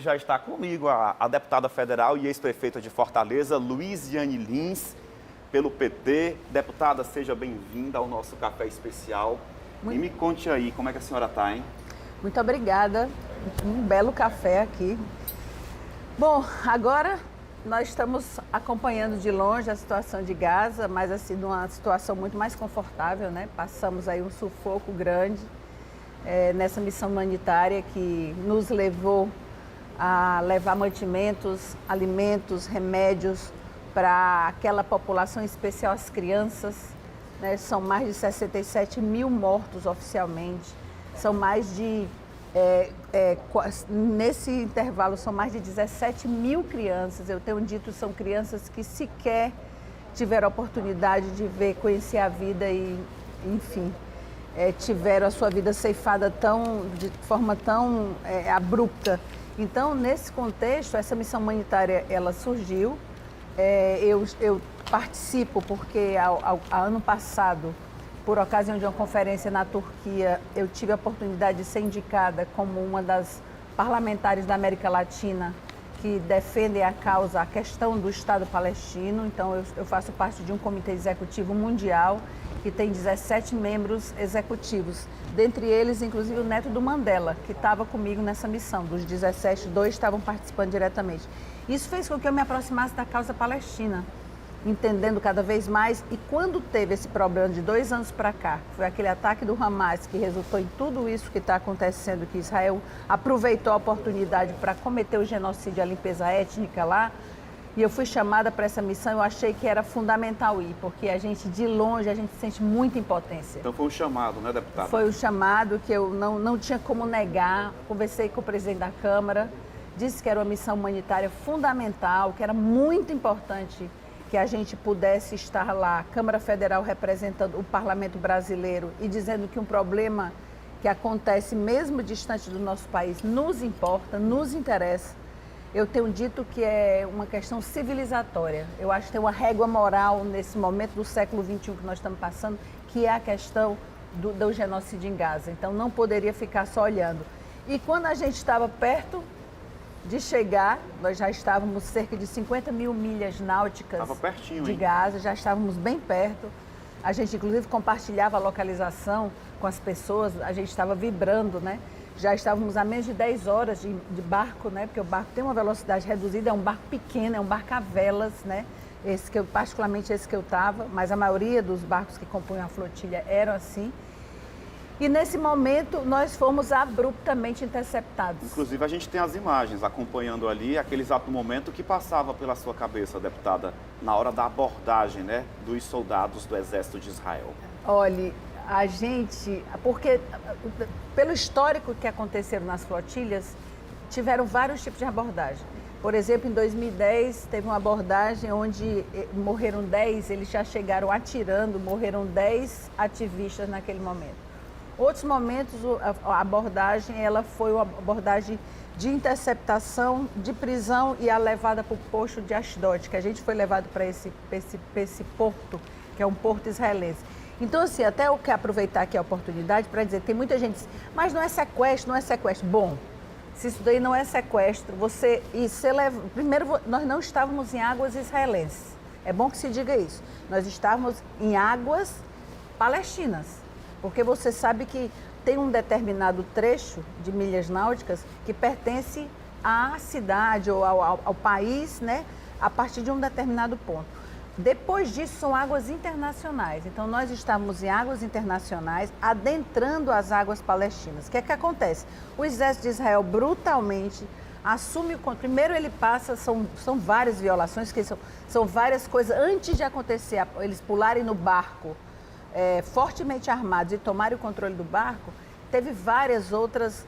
Já está comigo a deputada federal e ex-prefeita de Fortaleza, Luiziane Lins, pelo PT. Deputada, seja bem-vinda ao nosso café especial. E me conte aí, como é que a senhora está, hein? Muito obrigada. Um belo café aqui. Bom, agora nós estamos acompanhando de longe a situação de Gaza, mas assim, numa situação muito mais confortável, né? Passamos aí um sufoco grande nessa missão humanitária que nos levou a levar mantimentos, alimentos, remédios para aquela população, em especial as crianças, né? São mais de 67 mil mortos oficialmente, são mais de, nesse intervalo, são mais de 17 mil crianças, eu tenho dito, são crianças que sequer tiveram a oportunidade de ver, conhecer a vida e, enfim, tiveram a sua vida ceifada de forma tão abrupta. Então, nesse contexto, essa missão humanitária, ela surgiu. Eu participo porque, ano passado, por ocasião de uma conferência na Turquia, eu tive a oportunidade de ser indicada como uma das parlamentares da América Latina que defendem a questão do Estado palestino. Então, eu faço parte de um comitê executivo mundial que tem 17 membros executivos, dentre eles, inclusive, o neto do Mandela, que estava comigo nessa missão. Dos 17, 2 estavam participando diretamente. Isso fez com que eu me aproximasse da causa palestina, entendendo cada vez mais. E quando teve esse problema de 2 anos para cá, foi aquele ataque do Hamas que resultou em tudo isso que está acontecendo, que Israel aproveitou a oportunidade para cometer o genocídio e a limpeza étnica lá, e eu fui chamada para essa missão, eu achei que era fundamental ir, porque a gente, de longe, a gente sente muita impotência. Então foi um chamado, né, deputada? Foi um chamado que eu não tinha como negar. Conversei com o presidente da Câmara, disse que era uma missão humanitária fundamental, que era muito importante que a gente pudesse estar lá, a Câmara Federal representando o Parlamento brasileiro e dizendo que um problema que acontece mesmo distante do nosso país nos importa, nos interessa. Eu tenho dito que é uma questão civilizatória. Eu acho que tem uma régua moral nesse momento do século XXI que nós estamos passando, que é a questão do genocídio em Gaza. Então, não poderia ficar só olhando. E quando a gente estava perto de chegar, nós já estávamos cerca de 50 mil milhas náuticas de Gaza, já estávamos bem perto. A gente, inclusive, compartilhava a localização com as pessoas, a gente estava vibrando, né? Já estávamos a menos de 10 horas de barco, né? Porque o barco tem uma velocidade reduzida, é um barco pequeno, é um barco a velas, né? Particularmente esse que eu estava, mas a maioria dos barcos que compunham a flotilha eram assim. E nesse momento nós fomos abruptamente interceptados. Inclusive a gente tem as imagens acompanhando ali aquele exato momento que passava pela sua cabeça, deputada, na hora da abordagem, né, dos soldados do Exército de Israel. Olha, a gente, porque pelo histórico que aconteceram nas flotilhas, tiveram vários tipos de abordagem. Por exemplo, em 2010 teve uma abordagem onde morreram 10, eles já chegaram atirando, morreram 10 ativistas naquele momento. Outros momentos a abordagem ela foi uma abordagem de interceptação, de prisão e a levada para o posto de Ashdod, que a gente foi levado para esse porto, que é um porto israelense. Então, assim, até eu quero aproveitar aqui a oportunidade para dizer, tem muita gente que diz, mas não é sequestro, não é sequestro. Bom, se isso daí não é sequestro, primeiro, nós não estávamos em águas israelenses. É bom que se diga isso. Nós estávamos em águas palestinas, porque você sabe que tem um determinado trecho de milhas náuticas que pertence à cidade ou ao país, né, a partir de um determinado ponto. Depois disso, são águas internacionais. Então, nós estávamos em águas internacionais, adentrando as águas palestinas. O que é que acontece? O exército de Israel brutalmente assume o controle. Primeiro, ele passa, são várias violações, que são várias coisas. Antes de acontecer, eles pularem no barco, fortemente armados e tomarem o controle do barco, teve várias outras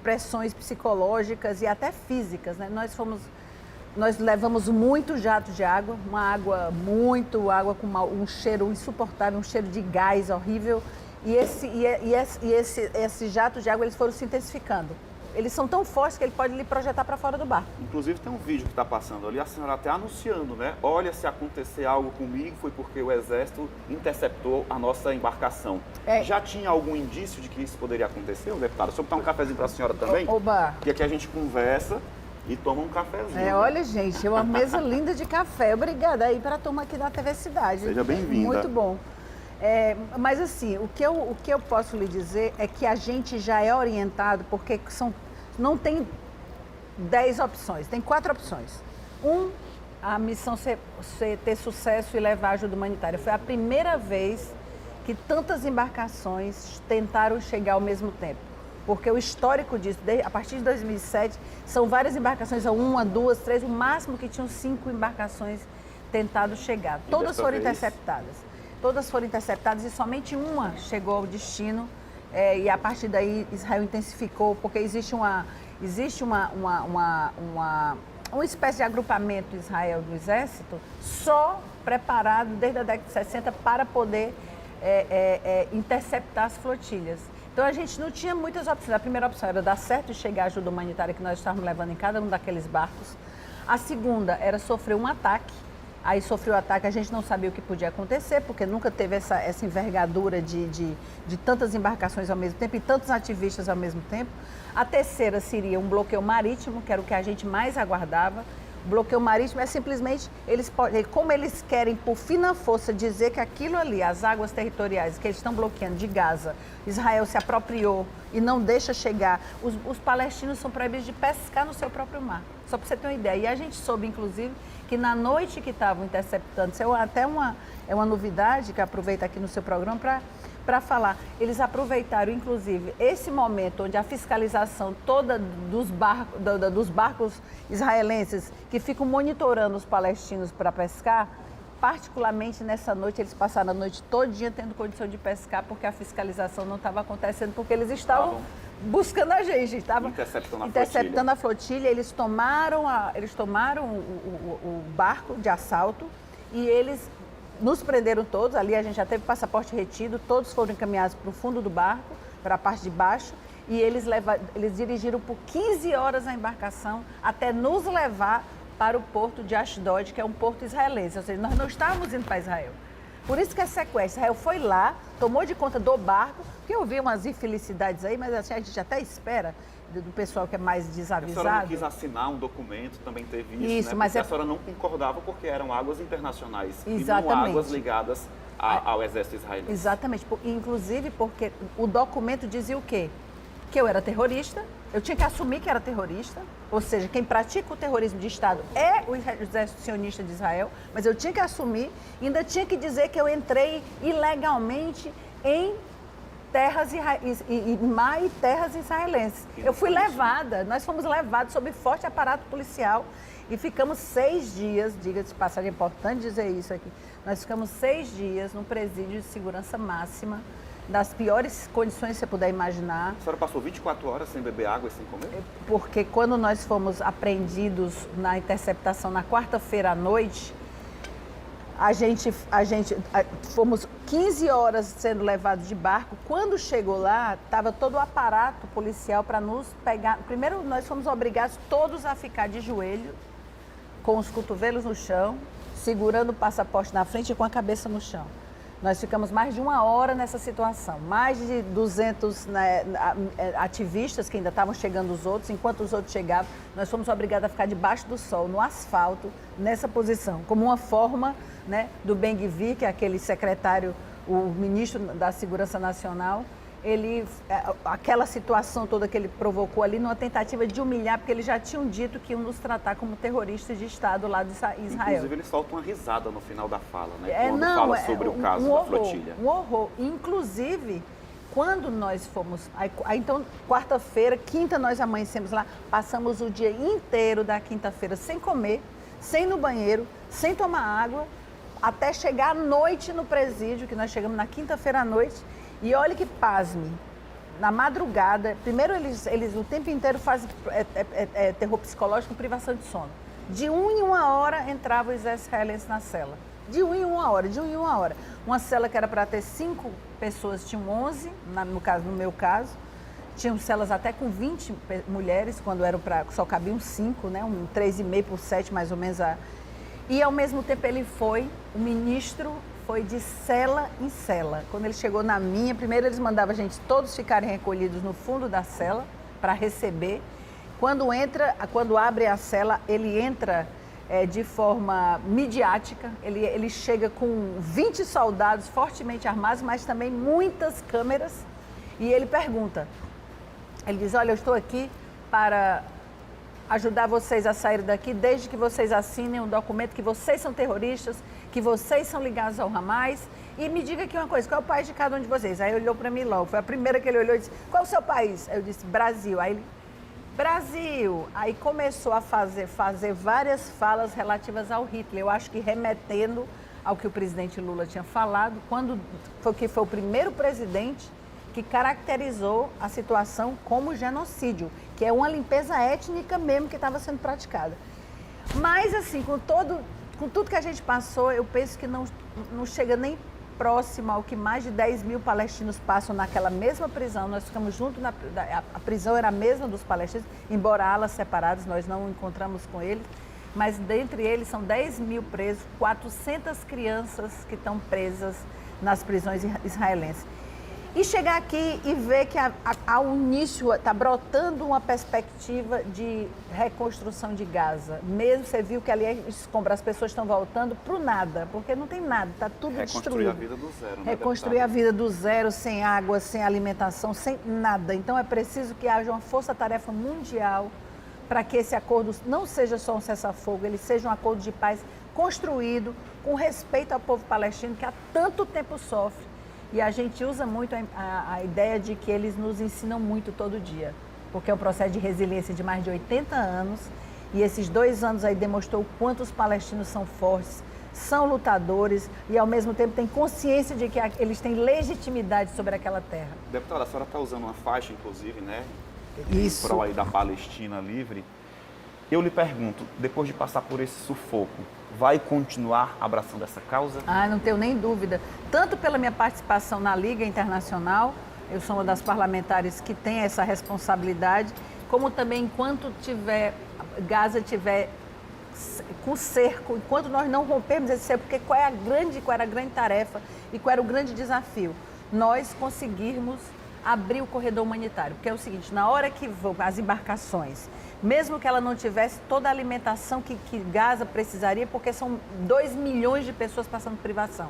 pressões psicológicas e até físicas, né? Nós levamos muito jato de água, água com um cheiro insuportável, um cheiro de gás horrível. E esse jato de água eles foram se intensificando. eles são tão fortes que ele pode lhe projetar para fora do barco. Inclusive tem um vídeo que está passando ali, a senhora até anunciando, né? Olha, se acontecer algo comigo, foi porque o Exército interceptou a nossa embarcação. Já tinha algum indício de que isso poderia acontecer, deputado? Deixa eu botar um cafezinho para a senhora também. Oba! E aqui a gente conversa e toma um cafezinho. Olha, gente, é uma mesa linda de café. Obrigada aí para a turma aqui da TV Cidade. Seja bem-vinda. Muito bom. Mas assim, o que eu posso lhe dizer é que a gente já é orientado, porque não tem 10 opções, tem 4 opções. A missão ter sucesso e levar ajuda humanitária. Foi a primeira vez que tantas embarcações tentaram chegar ao mesmo tempo. Porque o histórico disso, a partir de 2007, são várias embarcações, 1, 2, 3, o máximo que tinham 5 embarcações tentado chegar. Todas foram interceptadas. Todas foram interceptadas e somente uma chegou ao destino. E a partir daí Israel intensificou, porque existe uma espécie de agrupamento Israel do Exército só preparado desde a década de 60 para poder interceptar as flotilhas. Então a gente não tinha muitas opções. A primeira opção era dar certo e chegar a ajuda humanitária que nós estávamos levando em cada um daqueles barcos. A segunda era sofrer um ataque. Aí sofreu o ataque, a gente não sabia o que podia acontecer, porque nunca teve essa envergadura de tantas embarcações ao mesmo tempo e tantos ativistas ao mesmo tempo. A terceira seria um bloqueio marítimo, que era o que a gente mais aguardava. O bloqueio marítimo é simplesmente, como eles querem, por fina força, dizer que aquilo ali, as águas territoriais que eles estão bloqueando de Gaza, Israel se apropriou e não deixa chegar. Os palestinos são proibidos de pescar no seu próprio mar, só para você ter uma ideia. E a gente soube, inclusive, que na noite que estavam interceptando, isso é até uma novidade que aproveita aqui no seu programa para falar. Eles aproveitaram, inclusive, esse momento onde a fiscalização toda dos barcos israelenses que ficam monitorando os palestinos para pescar, particularmente nessa noite, eles passaram a noite todinha tendo condição de pescar, porque a fiscalização não estava acontecendo, porque eles estavam buscando a gente, estavam interceptando a flotilha. Eles tomaram o barco de assalto e eles nos prenderam todos. Ali a gente já teve passaporte retido, todos foram encaminhados para o fundo do barco, para a parte de baixo, e eles dirigiram por 15 horas a embarcação até nos levar para o porto de Ashdod, que é um porto israelense, ou seja, nós não estávamos indo para Israel. Por isso que é sequestro. Israel foi lá, tomou de conta do barco, porque eu vi umas infelicidades aí, mas assim, a gente até espera do pessoal que é mais desavisado. A senhora não quis assinar um documento, também teve isso, né? Mas a senhora não concordava porque eram águas internacionais. Exatamente. E não águas ligadas ao exército israelense. Exatamente. Inclusive porque o documento dizia o quê? Que eu era terrorista, eu tinha que assumir que era terrorista, ou seja, quem pratica o terrorismo de Estado é o exército sionista de Israel, mas eu tinha que assumir, ainda tinha que dizer que eu entrei ilegalmente em terras mar e terras israelenses. Eu fui levada, nós fomos levados sob forte aparato policial e ficamos 6 dias, diga-se de passagem, é importante dizer isso aqui, nós ficamos 6 dias num presídio de segurança máxima, das piores condições que você puder imaginar. A senhora passou 24 horas sem beber água e sem comer? Porque quando nós fomos apreendidos na interceptação na quarta-feira à noite, fomos 15 horas sendo levados de barco. Quando chegou lá, estava todo o aparato policial para nos pegar. Primeiro, nós fomos obrigados todos a ficar de joelho, com os cotovelos no chão, segurando o passaporte na frente e com a cabeça no chão. Nós ficamos mais de 1 hora nessa situação. Mais de 200 ativistas, que ainda estavam chegando os outros, enquanto os outros chegavam, nós fomos obrigados a ficar debaixo do sol, no asfalto, nessa posição, como uma forma, né, do Ben-Gvir, que é aquele secretário, o ministro da Segurança Nacional, aquela situação toda que ele provocou ali, numa tentativa de humilhar, porque eles já tinham dito que iam nos tratar como terroristas de Estado lá de Israel. Inclusive, ele solta uma risada no final da fala, né? Quando fala sobre o caso da flotilha. Um horror. Inclusive, quando nós fomos... Então, quarta-feira, quinta, nós amanhecemos lá, passamos o dia inteiro da quinta-feira sem comer, sem ir no banheiro, sem tomar água, até chegar à noite no presídio, que nós chegamos na quinta-feira à noite. E olha que pasme, na madrugada, primeiro eles o tempo inteiro fazem terror psicológico, privação de sono. De 1 em 1 hora entrava o exército israelense na cela. De 1 em 1 hora, de 1 em 1 hora. Uma cela que era para ter 5 pessoas, tinham 11, no meu caso. Tinham celas até com 20 mulheres, quando só cabiam 5, né? 3,5 por 7, mais ou menos. E, ao mesmo tempo, o ministro foi de cela em cela. Quando ele chegou na minha, primeiro eles mandavam a gente todos ficarem recolhidos no fundo da cela para receber. Quando abre a cela, ele entra de forma midiática, ele chega com 20 soldados fortemente armados, mas também muitas câmeras, e ele pergunta, ele diz, olha, eu estou aqui para ajudar vocês a sair daqui, desde que vocês assinem um documento que vocês são terroristas, que vocês são ligados ao Hamas, e me diga aqui uma coisa, qual é o país de cada um de vocês? Aí ele olhou para mim logo, foi a primeira que ele olhou e disse, qual é o seu país? Aí eu disse, Brasil. Aí ele, Brasil! Aí começou a fazer várias falas relativas ao Hitler, eu acho que remetendo ao que o presidente Lula tinha falado, que foi o primeiro presidente que caracterizou a situação como genocídio, que é uma limpeza étnica mesmo que estava sendo praticada. Mas, assim, com tudo que a gente passou, eu penso que não chega nem próximo ao que mais de 10 mil palestinos passam naquela mesma prisão. Nós ficamos juntos, a prisão era a mesma dos palestinos, embora alas separadas, nós não encontramos com eles, mas dentre eles são 10 mil presos, 400 crianças que estão presas nas prisões israelenses. E chegar aqui e ver que ao início está brotando uma perspectiva de reconstrução de Gaza. Mesmo você viu que ali as pessoas estão voltando para o nada, porque não tem nada, está tudo destruído. Reconstruir a vida do zero, né, Reconstruir a vida do zero, sem água, sem alimentação, sem nada. Então é preciso que haja uma força-tarefa mundial para que esse acordo não seja só um cessar-fogo, ele seja um acordo de paz construído com respeito ao povo palestino que há tanto tempo sofre. E a gente usa muito a ideia de que eles nos ensinam muito todo dia, porque é um processo de resiliência de mais de 80 anos e esses 2 anos aí demonstrou o quanto os palestinos são fortes, são lutadores e ao mesmo tempo têm consciência de que eles têm legitimidade sobre aquela terra. Deputada, a senhora está usando uma faixa, inclusive, né? Isso. Em prol aí da Palestina livre. Eu lhe pergunto, depois de passar por esse sufoco, vai continuar abraçando essa causa? Não tenho nem dúvida. Tanto pela minha participação na Liga Internacional, eu sou uma das parlamentares que tem essa responsabilidade, como também enquanto Gaza tiver com cerco, enquanto nós não rompermos esse cerco, porque qual era a grande tarefa e qual era o grande desafio? Nós conseguirmos abrir o corredor humanitário, porque é o seguinte, na hora que vão as embarcações, mesmo que ela não tivesse toda a alimentação que Gaza precisaria, porque são 2 milhões de pessoas passando privação,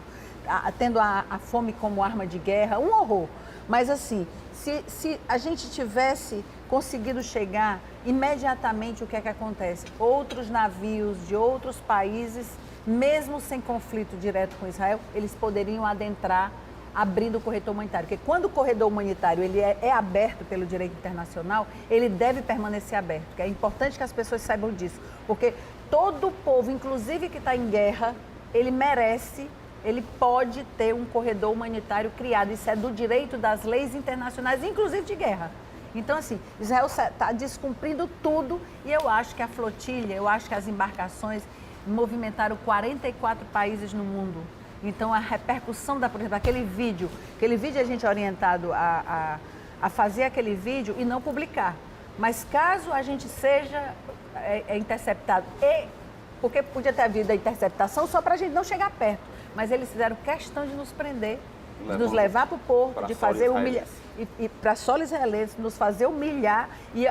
tendo a fome como arma de guerra, um horror. Mas assim, se a gente tivesse conseguido chegar, imediatamente o que é que acontece? Outros navios de outros países, mesmo sem conflito direto com Israel, eles poderiam adentrar abrindo o corredor humanitário, porque quando o corredor humanitário ele é aberto pelo direito internacional, ele deve permanecer aberto, porque é importante que as pessoas saibam disso, porque todo o povo, inclusive que está em guerra, ele merece, ele pode ter um corredor humanitário criado, isso é do direito das leis internacionais, inclusive de guerra. Então, assim, Israel está descumprindo tudo e eu acho que a flotilha, eu acho que as embarcações movimentaram 44 países no mundo. Então, a repercussão por exemplo, aquele vídeo a gente é orientado a fazer aquele vídeo e não publicar. Mas caso a gente seja interceptado, porque podia ter havido a interceptação só para a gente não chegar perto, mas eles fizeram questão de nos prender, de nos levar para o porto, de fazer humilhar, e para solo israelense, nos fazer humilhar. E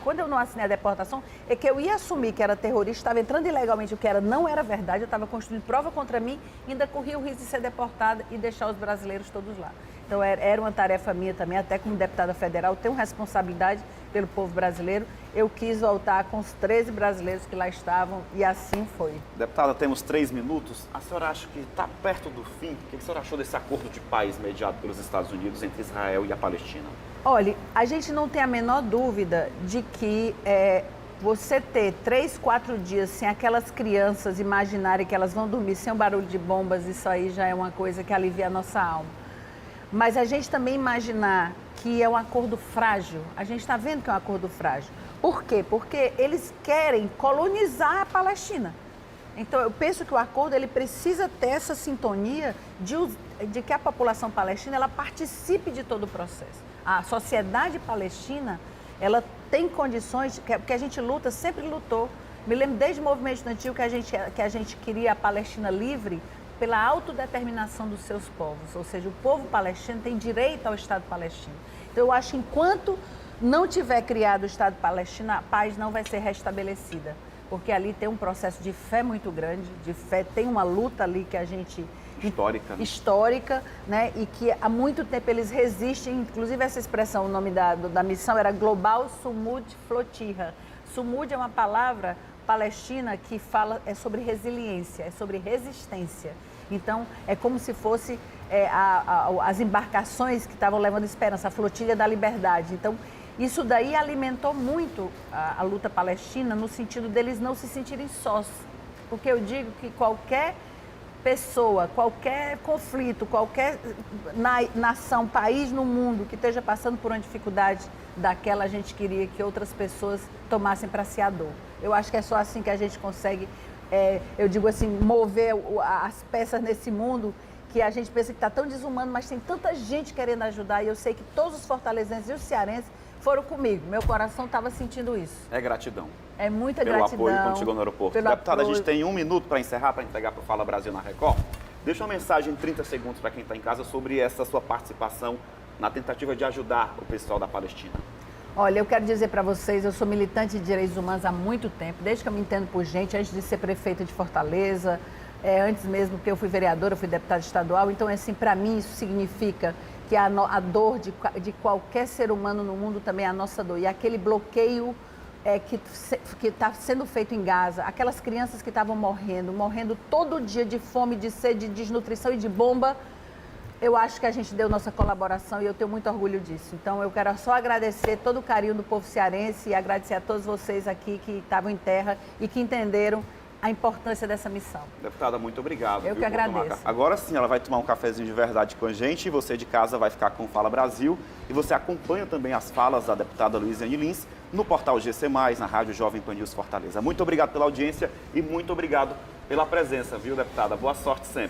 quando eu não assinei a deportação, é que eu ia assumir que era terrorista, estava entrando ilegalmente, o que não era verdade, eu estava construindo prova contra mim, ainda corria o risco de ser deportada e deixar os brasileiros todos lá. Então era uma tarefa minha também, até como deputada federal, tenho responsabilidade pelo povo brasileiro. Eu quis voltar com os 13 brasileiros que lá estavam e assim foi. Deputada, temos 3 minutos. A senhora acha que está perto do fim? O que a senhora achou desse acordo de paz mediado pelos Estados Unidos entre Israel e a Palestina? Olha, a gente não tem a menor dúvida de que você ter 3, 4 dias sem aquelas crianças imaginarem que elas vão dormir sem o barulho de bombas, isso aí já é uma coisa que alivia a nossa alma. Mas a gente também imaginar que é um acordo frágil, a gente está vendo que é um acordo frágil. Por quê? Porque eles querem colonizar a Palestina. Então, eu penso que o acordo ele precisa ter essa sintonia de que a população palestina ela participe de todo o processo. a sociedade palestina, ela tem condições, porque a gente luta, sempre lutou. Me lembro desde o movimento estudantil que a gente queria a Palestina livre pela autodeterminação dos seus povos, ou seja, o povo palestino tem direito ao Estado palestino. Então eu acho que enquanto não tiver criado o Estado palestino, a paz não vai ser restabelecida, porque ali tem um processo de fé muito grande, de fé, tem uma luta ali que a gente... Histórica, né? E que há muito tempo eles resistem, inclusive essa expressão, o nome da missão era Global Sumud Flotirra. Sumud é uma palavra palestina que fala, é sobre resiliência, é sobre resistência. Então, é como se fosse as embarcações que estavam levando esperança, a flotilha da liberdade. Então, isso daí alimentou muito a luta palestina no sentido deles não se sentirem sós. Porque eu digo que qualquer pessoa, qualquer conflito, qualquer nação, país no mundo que esteja passando por uma dificuldade daquela, a gente queria que outras pessoas tomassem para si a dor. Eu acho que é só assim que a gente consegue, eu digo assim, mover as peças nesse mundo que a gente pensa que está tão desumano, mas tem tanta gente querendo ajudar e eu sei que todos os fortalezenses e os cearenses foram comigo. Meu coração estava sentindo isso. É gratidão. É muita pelo gratidão. Pelo apoio quando chegou no aeroporto. Deputada, a gente tem 1 minuto para encerrar, para entregar para o Fala Brasil na Record. Deixa uma mensagem em 30 segundos para quem está em casa sobre essa sua participação na tentativa de ajudar o pessoal da Palestina. Olha, eu quero dizer para vocês, eu sou militante de direitos humanos há muito tempo, desde que eu me entendo por gente, antes de ser prefeita de Fortaleza, antes mesmo que eu fui vereadora, eu fui deputada estadual. Então, assim, para mim isso significa que a dor de qualquer ser humano no mundo também é a nossa dor. E aquele bloqueio que está sendo feito em Gaza, aquelas crianças que estavam morrendo todo dia de fome, de sede, de desnutrição e de bomba, eu acho que a gente deu nossa colaboração e eu tenho muito orgulho disso. Então, eu quero só agradecer todo o carinho do povo cearense e agradecer a todos vocês aqui que estavam em terra e que entenderam a importância dessa missão. Deputada, muito obrigado. Eu que agradeço. Agora sim, ela vai tomar um cafezinho de verdade com a gente e você de casa vai ficar com o Fala Brasil e você acompanha também as falas da deputada Luiziane Lins no portal GC+, na Rádio Jovem Pan News Fortaleza. Muito obrigado pela audiência e muito obrigado pela presença, viu, deputada? Boa sorte sempre.